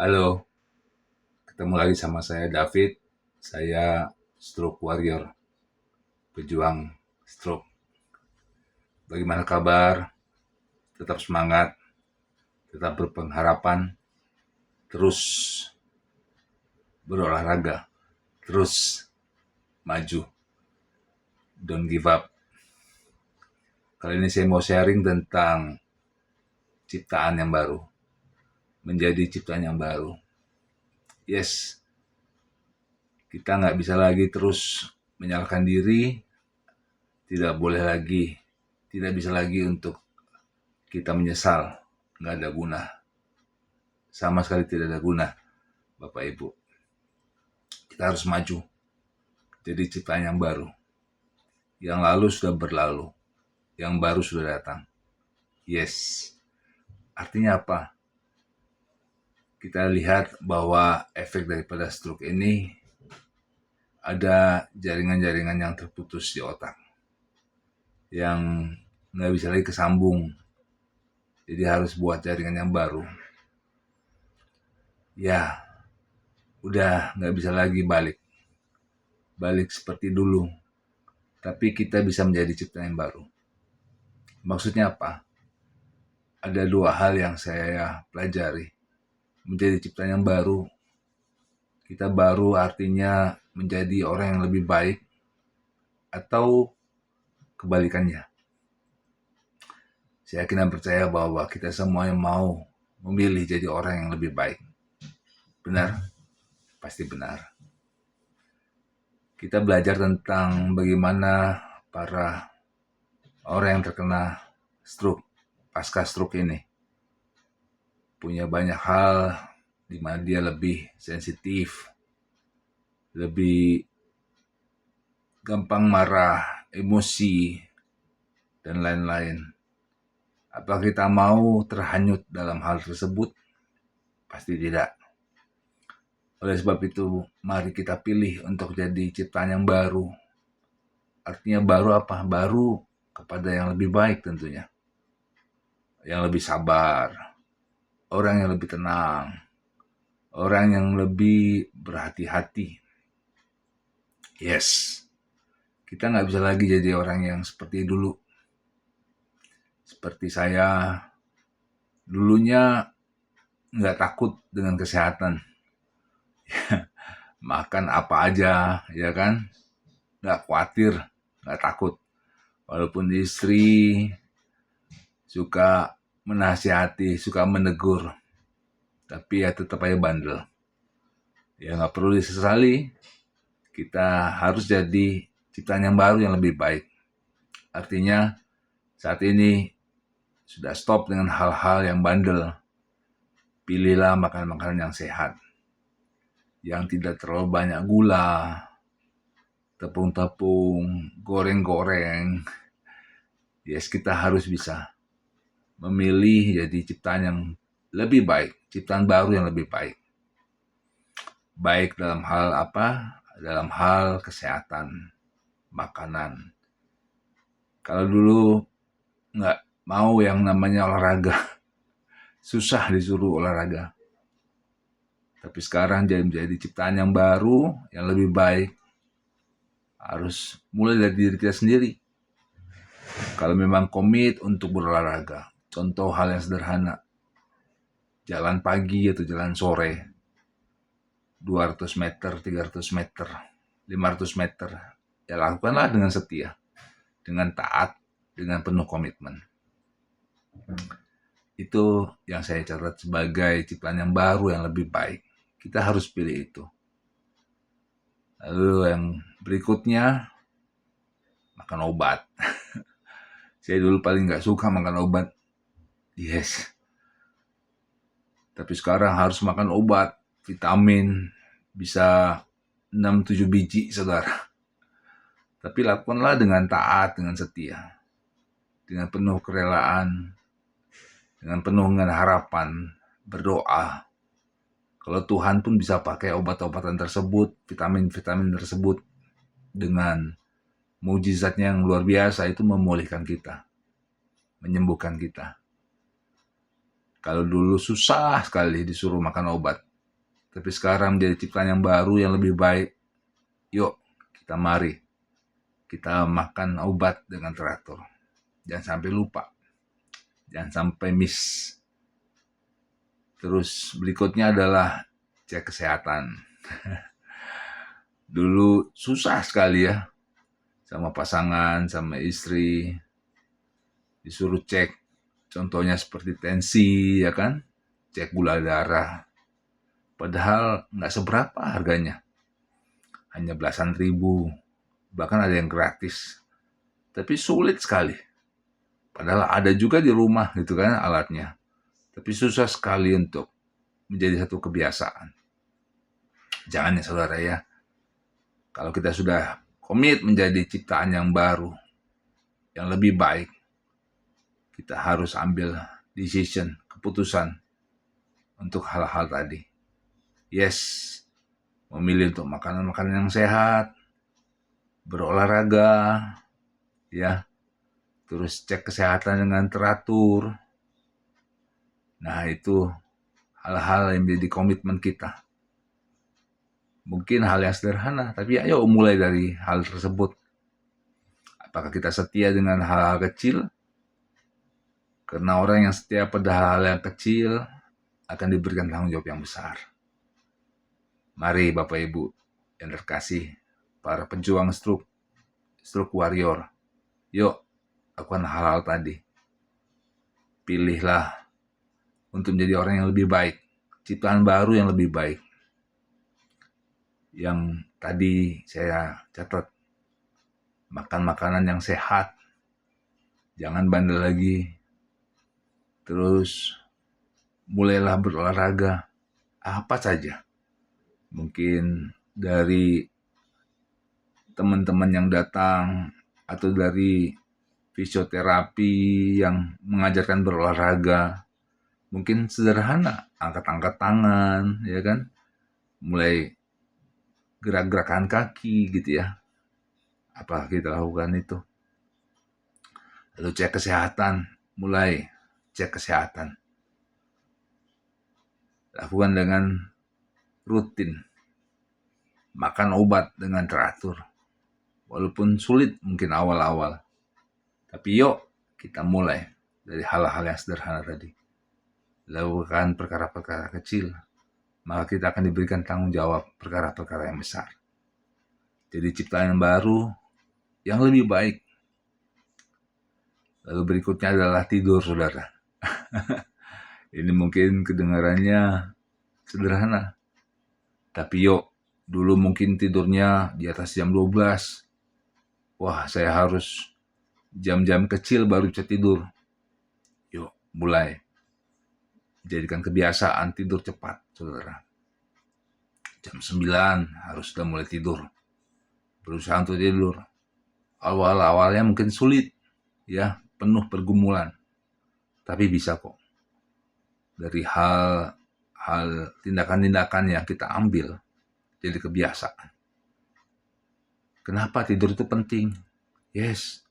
Halo, ketemu lagi sama saya David. Saya stroke warrior, pejuang stroke. Bagaimana kabar? Tetap semangat, tetap berpengharapan, terus berolahraga, terus maju. Don't give up. Kali ini saya mau sharing tentang ciptaan yang baru. Menjadi ciptaan yang baru. Yes, kita nggak bisa lagi terus menyalahkan diri, tidak bisa lagi untuk kita menyesal, nggak ada guna. Sama sekali tidak ada guna, Bapak Ibu. Kita harus maju, jadi ciptaan yang baru. Yang lalu sudah berlalu, yang baru sudah datang. Yes, artinya apa? Kita lihat bahwa efek daripada stroke ini ada jaringan-jaringan yang terputus di otak, yang nggak bisa lagi kesambung. Jadi harus buat jaringan yang baru. Ya, udah nggak bisa lagi balik seperti dulu. Tapi kita bisa menjadi ciptaan yang baru. Maksudnya apa? Ada dua hal yang saya pelajari. Menjadi ciptaan yang baru. Kita baru artinya menjadi orang yang lebih baik atau kebalikannya. Saya yakin dan percaya bahwa kita semua yang mau memilih jadi orang yang lebih baik. Benar? Pasti benar. Kita belajar tentang bagaimana para orang yang terkena stroke, pasca stroke ini, punya banyak hal di mana dia lebih sensitif, lebih gampang marah, emosi, dan lain-lain. Apakah kita mau terhanyut dalam hal tersebut? Pasti tidak. Oleh sebab itu, mari kita pilih untuk jadi ciptaan yang baru. Artinya baru apa? Baru kepada yang lebih baik tentunya. Yang lebih sabar, orang yang lebih tenang, orang yang lebih berhati-hati. Yes, kita nggak bisa lagi jadi orang yang seperti dulu. Seperti saya, dulunya nggak takut dengan kesehatan. Makan apa aja, ya kan? Nggak khawatir, nggak takut. Walaupun istri suka menasihati, suka menegur, tapi ya tetap aja bandel. Ya nggak perlu disesali, kita harus jadi ciptaan yang baru yang lebih baik. Artinya saat ini sudah stop dengan hal-hal yang bandel. Pilihlah makanan-makanan yang sehat, yang tidak terlalu banyak gula, tepung-tepung, goreng-goreng. Yes, kita harus bisa memilih jadi ciptaan yang lebih baik, ciptaan baru yang lebih baik. Baik dalam hal apa? Dalam hal kesehatan, makanan. Kalau dulu nggak mau yang namanya olahraga, susah disuruh olahraga. Tapi sekarang jadi menjadi ciptaan yang baru, yang lebih baik. Harus mulai dari diri kita sendiri. Kalau memang komit untuk berolahraga, contoh hal yang sederhana, jalan pagi atau jalan sore, 200 meter, 300 meter, 500 meter, ya lakukanlah dengan setia, dengan taat, dengan penuh komitmen. Itu yang saya catat sebagai ciptaan yang baru yang lebih baik. Kita harus pilih itu. Lalu yang berikutnya, makan obat. Saya dulu paling gak suka makan obat. Yes. Tapi sekarang harus makan obat, vitamin, bisa 6-7 biji, saudara. Tapi lakukanlah dengan taat, dengan setia. Dengan penuh kerelaan, dengan penuh dengan harapan, berdoa. Kalau Tuhan pun bisa pakai obat-obatan tersebut, vitamin-vitamin tersebut, dengan mujizatnya yang luar biasa, itu memulihkan kita, menyembuhkan kita. Kalau dulu susah sekali disuruh makan obat, tapi sekarang menjadi ciptaan yang baru yang lebih baik. Yuk, mari kita makan obat dengan teratur. Jangan sampai lupa, jangan sampai miss. Terus berikutnya adalah cek kesehatan. Dulu susah sekali ya, sama pasangan, sama istri, disuruh cek. Contohnya seperti tensi, ya kan? Cek gula darah. Padahal nggak seberapa harganya. Hanya belasan ribu. Bahkan ada yang gratis. Tapi sulit sekali. Padahal ada juga di rumah gitu kan alatnya. Tapi susah sekali untuk menjadi satu kebiasaan. Jangan ya saudara ya. Kalau kita sudah komit menjadi ciptaan yang baru, yang lebih baik, kita harus ambil decision, keputusan untuk hal-hal tadi. Yes, memilih untuk makanan-makanan yang sehat, berolahraga, ya, terus cek kesehatan dengan teratur. Nah, itu hal-hal yang menjadi komitmen kita. Mungkin hal yang sederhana, tapi ayo mulai dari hal tersebut. Apakah kita setia dengan hal-hal kecil? Karena orang yang setia pada hal-hal yang kecil akan diberikan tanggung jawab yang besar. Mari Bapak Ibu yang terkasih, para pejuang stroke warrior, yuk lakukan hal-hal tadi. Pilihlah untuk menjadi orang yang lebih baik, ciptaan baru yang lebih baik. Yang tadi saya catat, makan makanan yang sehat, jangan bandel lagi. Terus mulailah berolahraga, apa saja. Mungkin dari teman-teman yang datang atau dari fisioterapi yang mengajarkan berolahraga. Mungkin sederhana, angkat-angkat tangan, ya kan? Mulai gerak-gerakan kaki gitu ya. Apa kita lakukan itu? Lalu cek kesehatan, mulai cek kesehatan. Lakukan dengan rutin. Makan obat dengan teratur. Walaupun sulit mungkin awal-awal. Tapi yuk kita mulai dari hal-hal yang sederhana tadi. Lakukan perkara-perkara kecil. Maka kita akan diberikan tanggung jawab perkara-perkara yang besar. Jadi ciptaan yang baru, yang lebih baik. Lalu berikutnya adalah tidur, saudara. Ini mungkin kedengarannya sederhana. Tapi yuk, dulu mungkin tidurnya di atas jam 12. Wah, saya harus jam-jam kecil baru bisa tidur. Yuk, mulai. Jadikan kebiasaan tidur cepat, saudara. Jam 9 harus sudah mulai tidur. Berusaha untuk tidur. Awal-awalnya mungkin sulit, ya, penuh pergumulan. Tapi bisa kok. Dari hal tindakan-tindakan yang kita ambil, jadi kebiasaan. Kenapa tidur itu penting? Yes,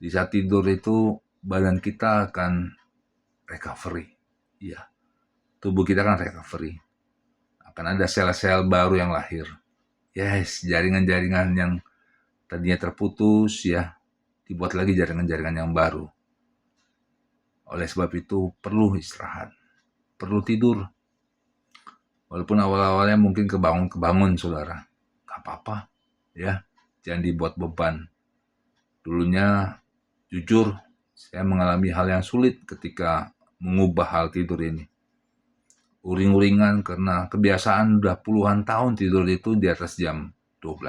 di saat tidur itu badan kita akan recovery. Ya, tubuh kita kan recovery. Akan ada sel-sel baru yang lahir. Yes, jaringan-jaringan yang tadinya terputus ya, dibuat lagi jaringan-jaringan yang baru. Oleh sebab itu perlu istirahat, perlu tidur. Walaupun awal-awalnya mungkin kebangun saudara, gak apa-apa ya, jangan dibuat beban. Dulunya jujur saya mengalami hal yang sulit ketika mengubah hal tidur ini. Uring-uringan karena kebiasaan udah puluhan tahun tidur itu di atas jam 12.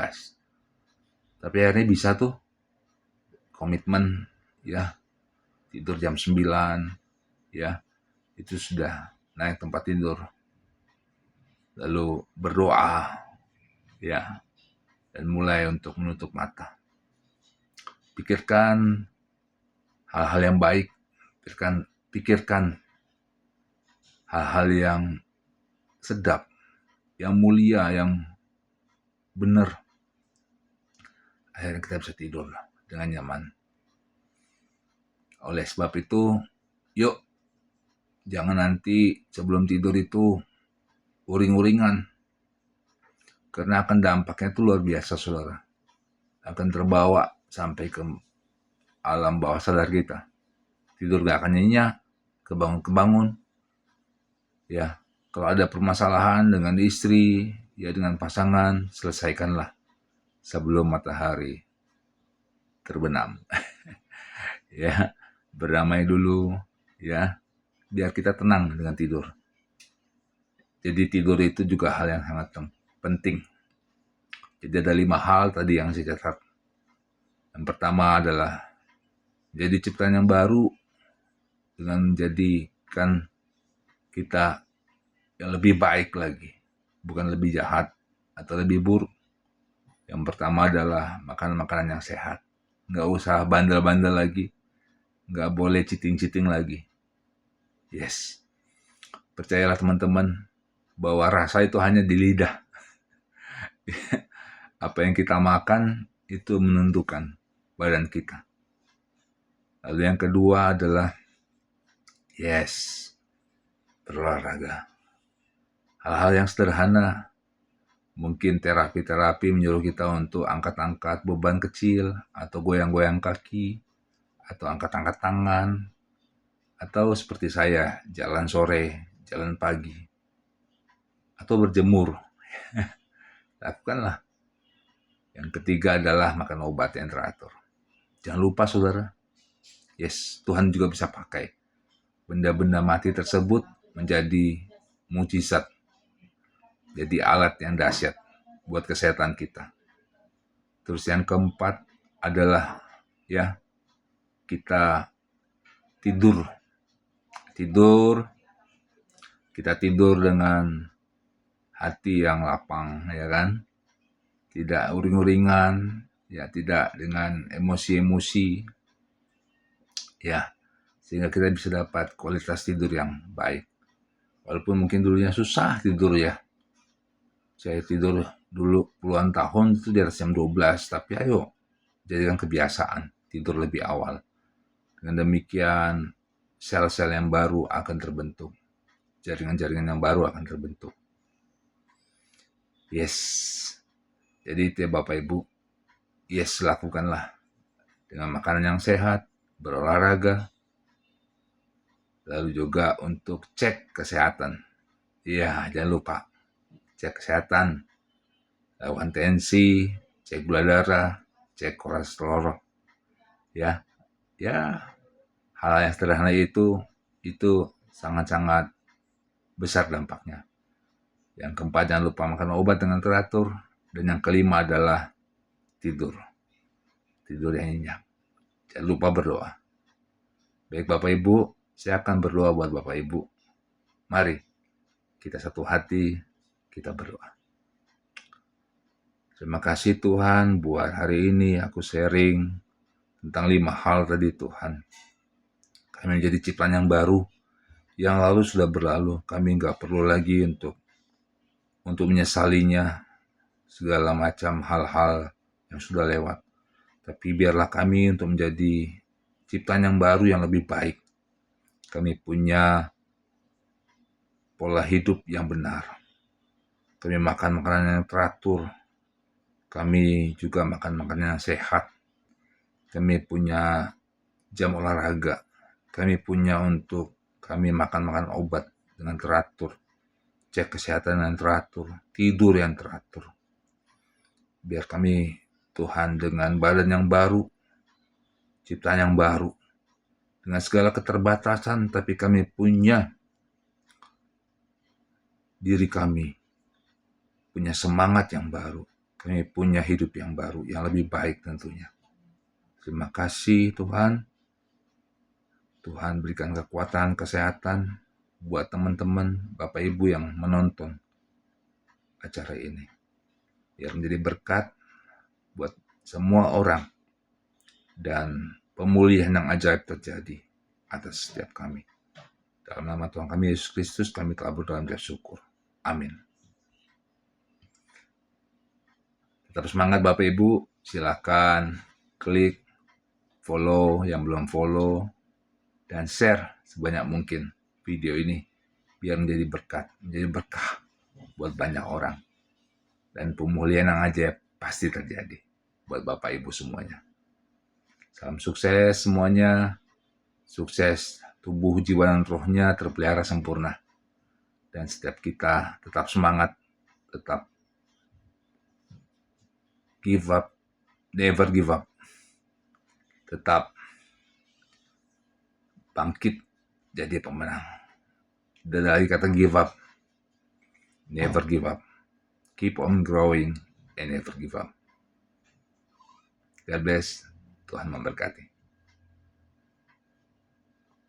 Tapi akhirnya bisa tuh komitmen ya, tidur jam 9 ya, itu sudah naik tempat tidur. Lalu berdoa ya, dan mulai untuk menutup mata. Pikirkan hal-hal yang baik, pikirkan hal-hal yang sedap, yang mulia, yang benar. Akhirnya kita bisa tidur dengan nyaman. Oleh sebab itu, yuk, jangan nanti sebelum tidur itu uring-uringan. Karena akan dampaknya itu luar biasa, saudara. Akan terbawa sampai ke alam bawah sadar kita. Tidur gak akan nyenyak, kebangun-kebangun. Ya, kalau ada permasalahan dengan istri, ya dengan pasangan, selesaikanlah sebelum matahari terbenam. Ya, berdamai dulu, ya, biar kita tenang dengan tidur. Jadi tidur itu juga hal yang sangat penting. Jadi ada 5 hal tadi yang saya catat. Yang pertama adalah jadi ciptaan yang baru dengan menjadikan kita yang lebih baik lagi, bukan lebih jahat atau lebih buruk. Yang pertama adalah makan makanan yang sehat. Nggak usah bandel-bandel lagi, nggak boleh cheating-cheating lagi. Yes, percayalah teman-teman bahwa rasa itu hanya di lidah. Apa yang kita makan itu menentukan badan kita. Lalu yang kedua adalah berolahraga. Hal-hal yang sederhana, mungkin terapi-terapi menyuruh kita untuk angkat-angkat beban kecil, atau goyang-goyang kaki, atau angkat-angkat tangan, atau seperti saya, jalan sore, jalan pagi, atau berjemur. Lakukanlah. Yang ketiga adalah makan obat yang teratur. Jangan lupa, saudara. Tuhan juga bisa pakai benda-benda mati tersebut menjadi mujizat. Jadi alat yang dahsyat buat kesehatan kita. Terus yang keempat adalah kita tidur. Kita tidur dengan hati yang lapang, ya kan? Tidak uring-uringan, ya, tidak dengan emosi-emosi, ya, sehingga kita bisa dapat kualitas tidur yang baik. Walaupun mungkin dulunya susah tidur, ya. Saya tidur dulu puluhan tahun itu di atas jam 12, tapi ayo jadikan kebiasaan tidur lebih awal. Dengan demikian sel-sel yang baru akan terbentuk, jaringan-jaringan yang baru akan terbentuk. Jadi itu ya Bapak Ibu, lakukanlah dengan makanan yang sehat, berolahraga, lalu juga untuk cek kesehatan. Jangan lupa cek kesehatan, lakukan tensi, cek gula darah, cek kolesterol, hal yang sederhana itu sangat-sangat besar dampaknya. Yang keempat, jangan lupa makan obat dengan teratur. Dan yang kelima adalah tidur yang nyenyak. Jangan lupa berdoa. Baik Bapak Ibu, saya akan berdoa buat Bapak Ibu. Mari kita satu hati, kita berdoa. Terima kasih Tuhan buat hari ini aku sharing tentang 5 hal tadi Tuhan. Kami menjadi ciptaan yang baru, yang lalu sudah berlalu. Kami nggak perlu lagi untuk menyesalinya, segala macam hal-hal yang sudah lewat. Tapi biarlah kami untuk menjadi ciptaan yang baru yang lebih baik. Kami punya pola hidup yang benar. Kami makan makanan yang teratur. Kami juga makan makanan yang sehat. Kami punya jam olahraga. Kami punya kami makan obat dengan teratur. Cek kesehatan yang teratur. Tidur yang teratur. Biar kami Tuhan dengan badan yang baru, ciptaan yang baru, dengan segala keterbatasan, tapi kami punya diri kami, punya semangat yang baru, kami punya hidup yang baru, yang lebih baik tentunya. Terima kasih Tuhan. Tuhan berikan kekuatan, kesehatan buat teman-teman, Bapak Ibu yang menonton acara ini. Biar menjadi berkat buat semua orang, dan pemulihan yang ajaib terjadi atas setiap kami. Dalam nama Tuhan kami Yesus Kristus kami telah berdoa dan bersyukur. Amin. Tetap semangat Bapak Ibu, silakan klik follow yang belum follow, dan share sebanyak mungkin video ini biar menjadi berkat, menjadi berkah buat banyak orang. Dan pemulihan yang ajaib pasti terjadi buat Bapak Ibu semuanya. Salam sukses semuanya. Sukses tubuh, jiwa, dan rohnya terpelihara sempurna. Dan setiap kita tetap semangat, tetap give up, never give up. Tetap bangkit jadi pemenang. Dari kata give up, never give up. Keep on growing and never give up. God bless. Tuhan memberkati.